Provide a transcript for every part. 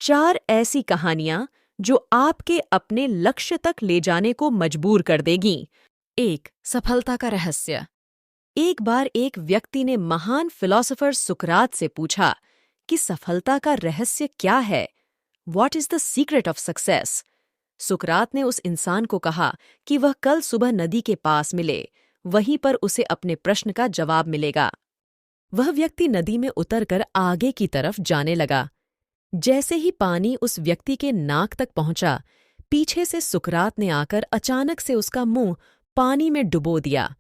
4 ऐसी कहानियां जो आपके अपने लक्ष्य तक ले जाने को मजबूर कर देगी। 1. सफलता का रहस्य। एक बार एक व्यक्ति ने महान फिलोसोफर सुकरात से पूछा कि सफलता का रहस्य क्या है? What is the secret of success? सुकरात ने उस इंसान को कहा कि वह कल सुबह नदी के पास मिले, वहीं पर उसे अपने प्रश्न का जवाब मिलेगा। वह व्यक्ति नदी में उतरकर आगे की तरफ जाने लगा। जैसे ही पानी उस व्यक्ति के नाक तक पहुंचा, पीछे से सुकरात ने आकर अचानक से उसका मुंह पानी में डुबो दिया।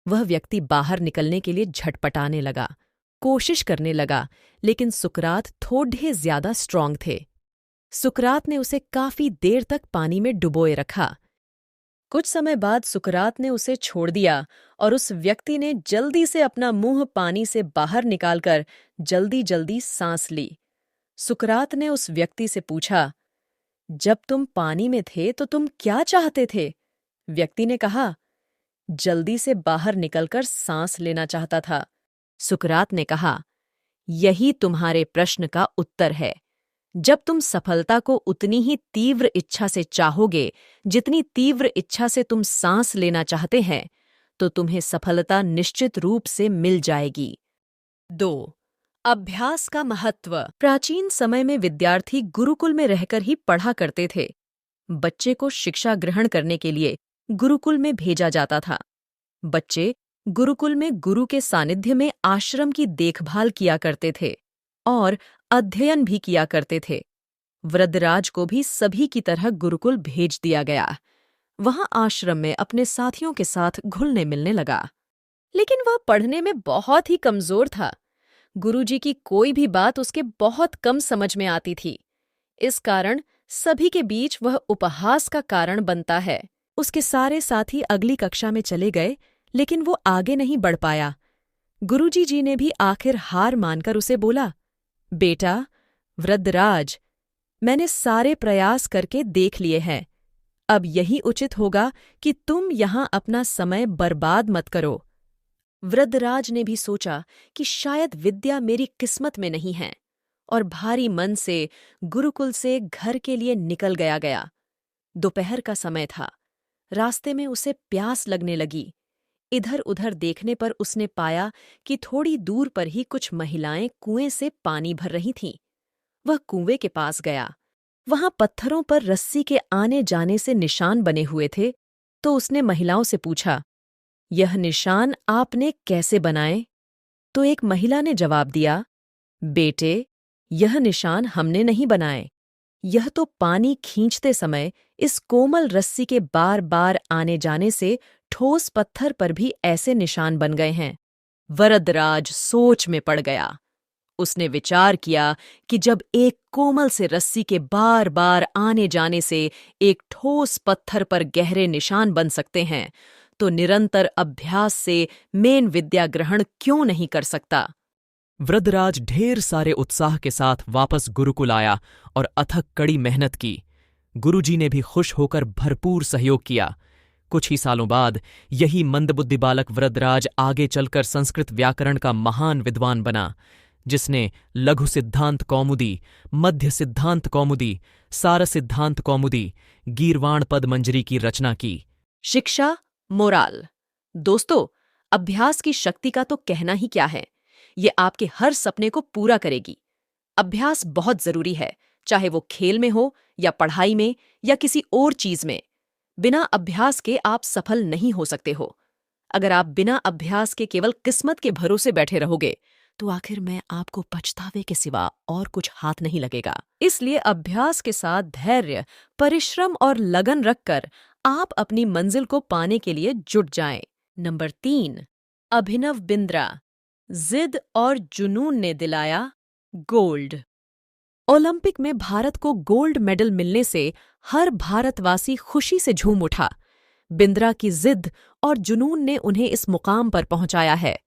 वह व्यक्ति बाहर निकलने के लिए झटपटाने लगा, कोशिश करने लगा, लेकिन सुकरात थोड़े ज्यादा स्ट्रांग थे। सुकरात ने उसे काफी देर तक पानी में डुबोए रखा। कुछ समय बाद सुकरात ने उसे छोड़ दिया और उस व्यक्ति ने जल्दी से अपना मुंह पानी से बाहर निकालकर जल्दी-जल्दी सांस ली। सुकरात ने उस व्यक्ति से पूछा, जब तुम पानी में थे तो तुम क्या चाहते थे? व्यक्ति ने कहा, जल्दी से बाहर निकलकर सांस लेना चाहता था। सुकरात ने कहा, यही तुम्हारे प्रश्न का उत्तर है। जब तुम सफलता को उतनी ही तीव्र इच्छा से चाहोगे जितनी तीव्र इच्छा से तुम सांस लेना चाहते हैं, तो तुम्हें सफलता निश्चित रूप से मिल जाएगी। 2. अभ्यास का महत्व। प्राचीन समय में विद्यार्थी गुरुकुल में रहकर ही पढ़ा करते थे। बच्चे को शिक्षा ग्रहण करने के लिए गुरुकुल में भेजा जाता था। बच्चे गुरुकुल में गुरु के सानिध्य में आश्रम की देखभाल किया करते थे और अध्ययन भी किया करते थे। वृद्धराज को भी सभी की तरह गुरुकुल भेज दिया गया। वहां आश्रम में अपने साथियों के साथ घुलने मिलने लगा, लेकिन वह पढ़ने में बहुत ही कमजोर था। गुरुजी की कोई भी बात उसके बहुत कम समझ में आती थी। इस कारण सभी के बीच वह उपहास का कारण बनता है। उसके सारे साथी अगली कक्षा में चले गए, लेकिन वो आगे नहीं बढ़ पाया। गुरुजी जी ने भी आखिर हार मानकर उसे बोला, बेटा वृद्धराज, मैंने सारे प्रयास करके देख लिए हैं। अब यही उचित होगा कि तुम यहां अपना समय बर्बाद मत करो। वृद्धराज ने भी सोचा कि शायद विद्या मेरी किस्मत में नहीं है, और भारी मन से गुरुकुल से घर के लिए निकल गया। दोपहर का समय था। रास्ते में उसे प्यास लगने लगी। इधर उधर देखने पर उसने पाया कि थोड़ी दूर पर ही कुछ महिलाएं कुएं से पानी भर रही थीं। वह कुएं के पास गया। वहां पत्थरों पर रस्सी के आने जाने से निशान बने हुए थे, तो उसने महिलाओं से पूछा, यह निशान आपने कैसे बनाए? तो एक महिला ने जवाब दिया, बेटे, यह निशान हमने नहीं बनाए। यह तो पानी खींचते समय इस कोमल रस्सी के बार बार आने जाने से ठोस पत्थर पर भी ऐसे निशान बन गए हैं। वरदराज सोच में पड़ गया। उसने विचार किया कि जब एक कोमल से रस्सी के बार बार आने जाने से एक ठोस पत्थर पर गहरे निशान बन सकते हैं, तो निरंतर अभ्यास से मेन विद्या ग्रहण क्यों नहीं कर सकता? वृद्धराज ढेर सारे उत्साह के साथ वापस गुरुकुल आया और अथक कड़ी मेहनत की। गुरुजी ने भी खुश होकर भरपूर सहयोग किया। कुछ ही सालों बाद यही मंदबुद्धि बालक वृद्धराज आगे चलकर संस्कृत व्याकरण का महान विद्वान बना, जिसने लघु सिद्धांत कौमुदी, मध्य सिद्धांत कौमुदी, सार सिद्धांत कौमुदी, गीर्वाण पद मंजरी की रचना की। शिक्षा, मोराल। दोस्तों, अभ्यास की शक्ति का तो कहना ही क्या है। ये आपके हर सपने को पूरा करेगी। अभ्यास बहुत जरूरी है, चाहे वो खेल में हो या पढ़ाई में या किसी और चीज में। बिना अभ्यास के आप सफल नहीं हो सकते हो। अगर आप बिना अभ्यास के केवल किस्मत के भरोसे बैठे रहोगे, तो आखिर में आपको पछतावे के सिवा और कुछ हाथ नहीं लगेगा। इसलिए अभ्यास के साथ धैर्य, परिश्रम और लगन रखकर आप अपनी मंजिल को पाने के लिए जुट जाएं। नंबर 3, अभिनव बिंद्रा। जिद और जुनून ने दिलाया गोल्ड। ओलंपिक में भारत को गोल्ड मेडल मिलने से हर भारतवासी खुशी से झूम उठा। बिंद्रा की जिद और जुनून ने उन्हें इस मुकाम पर पहुंचाया है।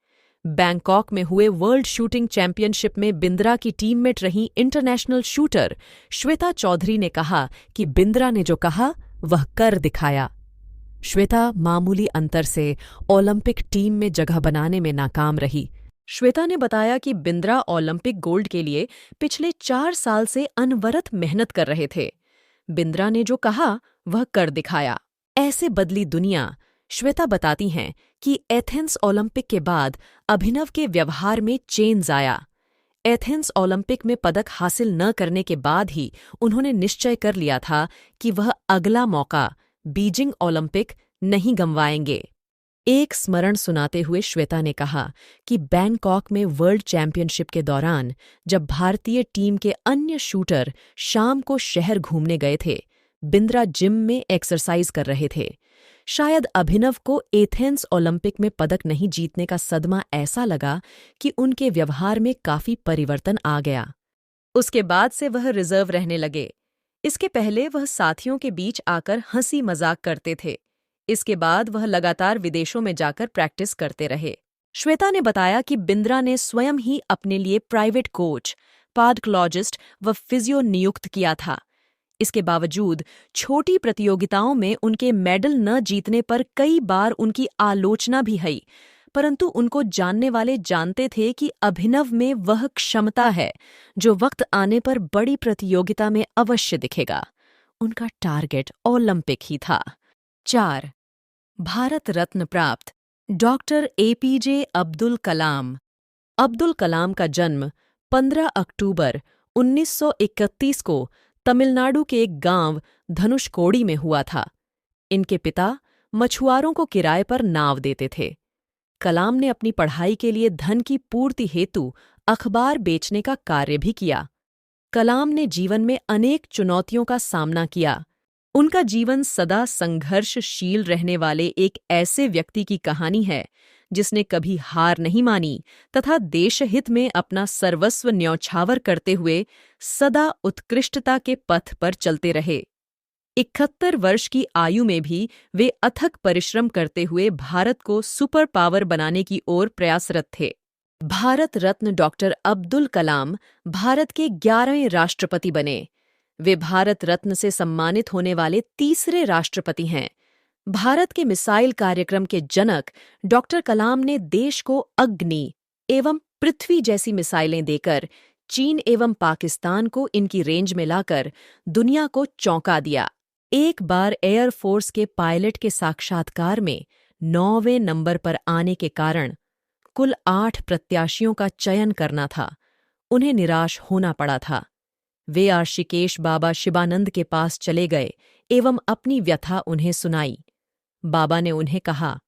बैंकॉक में हुए वर्ल्ड शूटिंग चैंपियनशिप में बिंद्रा की टीममेट रही इंटरनेशनल शूटर श्वेता चौधरी ने कहा कि बिंद्रा ने जो कहा वह कर दिखाया। श्वेता मामूली अंतर से ओलंपिक टीम में जगह बनाने में नाकाम रही, श्वेता ने बताया कि बिंद्रा ओलंपिक गोल्ड के लिए पिछले 4 साल से अनवरत मेहनत कर रहे थे। बिंद्रा ने जो कहा वह कर दिखाया। ऐसे बदली दुनिया। श्वेता बताती हैं कि एथेंस ओलंपिक के बाद अभिनव के व्यवहार में चेंज आया। एथेंस ओलंपिक में पदक हासिल न करने के बाद ही उन्होंने निश्चय कर लिया था कि वह अगला मौका बीजिंग ओलंपिक नहीं गंवाएंगे। एक स्मरण सुनाते हुए श्वेता ने कहा कि बैंकॉक में वर्ल्ड चैंपियनशिप के दौरान जब भारतीय टीम के अन्य शूटर शाम को शहर घूमने गए थे, बिंद्रा जिम में एक्सरसाइज कर रहे थे। शायद अभिनव को एथेंस ओलंपिक में पदक नहीं जीतने का सदमा ऐसा लगा कि उनके व्यवहार में काफी परिवर्तन आ गया। उसके बाद से वह रिजर्व रहने लगे। इसके पहले वह साथियों के बीच आकर हंसी मजाक करते थे। इसके बाद वह लगातार विदेशों में जाकर प्रैक्टिस करते रहे। श्वेता ने बताया कि बिंद्रा ने स्वयं ही अपने लिए प्राइवेट कोच, पाडकोलॉजिस्ट व फिजियो नियुक्त किया था। इसके बावजूद छोटी प्रतियोगिताओं में उनके मेडल न जीतने पर कई बार उनकी आलोचना भी हुई, परंतु उनको जानने वाले जानते थे कि अभिनव में वह क्षमता है जो वक्त आने पर बड़ी प्रतियोगिता में अवश्य दिखेगा। उनका टारगेट ओलंपिक ही था। 4. भारत रत्न प्राप्त डॉक्टर एपीजे अब्दुल कलाम। अब्दुल कलाम का जन्म 15 अक्टूबर 1931 को तमिलनाडु के एक गांव धनुषकोडी में हुआ था। इनके पिता मछुआरों को किराए पर नाव देते थे। कलाम ने अपनी पढ़ाई के लिए धन की पूर्ति हेतु अखबार बेचने का कार्य भी किया। कलाम ने जीवन में अनेक चुनौतियों का सामना किया। उनका जीवन सदा संघर्षशील रहने वाले एक ऐसे व्यक्ति की कहानी है जिसने कभी हार नहीं मानी तथा देशहित में अपना सर्वस्व न्यौछावर करते हुए सदा उत्कृष्टता के पथ पर चलते रहे। 71 वर्ष की आयु में भी वे अथक परिश्रम करते हुए भारत को सुपर पावर बनाने की ओर प्रयासरत थे। भारत रत्न डॉक्टर अब्दुल कलाम भारत के 11वें राष्ट्रपति बने। वे भारत रत्न से सम्मानित होने वाले तीसरे राष्ट्रपति हैं। भारत के मिसाइल कार्यक्रम के जनक डॉक्टर कलाम ने देश को अग्नि एवं पृथ्वी जैसी मिसाइलें देकर चीन एवं पाकिस्तान को इनकी रेंज में लाकर दुनिया को चौंका दिया। एक बार एयरफोर्स के पायलट के साक्षात्कार में 9वें नंबर पर आने के कारण कुल 8 प्रत्याशियों का चयन करना था। उन्हें निराश होना पड़ा था। वे आशिकेश बाबा शिवानंद के पास चले गए एवं अपनी व्यथा उन्हें सुनाई। बाबा ने उन्हें कहा,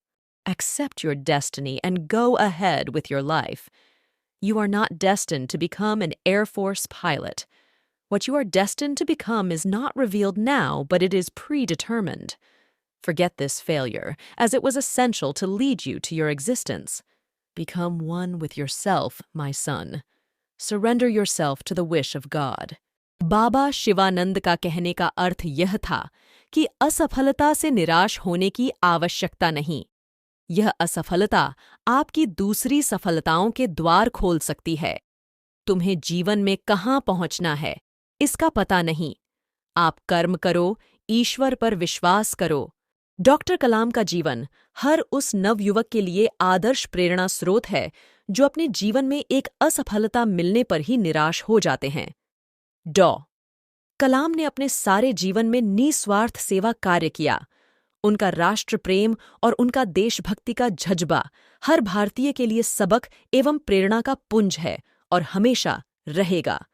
"Accept your destiny and go ahead with your life. You are not destined to become an Air Force pilot. What you are destined to become is not revealed now, but it is predetermined. Forget this failure, as it was essential to lead you to your existence. Become one with yourself, my son. Surrender yourself to the wish of God." बाबा शिवानंद का कहने का अर्थ यह था कि असफलता से निराश होने की आवश्यकता नहीं। यह असफलता आपकी दूसरी सफलताओं के द्वार खोल सकती है। तुम्हें जीवन में कहाँ पहुंचना है, इसका पता नहीं। आप कर्म करो, ईश्वर पर विश्वास करो। डॉक्टर कलाम का जीवन हर उस नवयुवक के लिए आदर्श प्रेरणा स्रोत है जो अपने जीवन में एक असफलता मिलने पर ही निराश हो जाते हैं। कलाम ने अपने सारे जीवन में निस्वार्थ सेवा कार्य किया। उनका राष्ट्र प्रेम और उनका देशभक्ति का जज्बा हर भारतीय के लिए सबक एवं प्रेरणा का पुंज है और हमेशा रहेगा।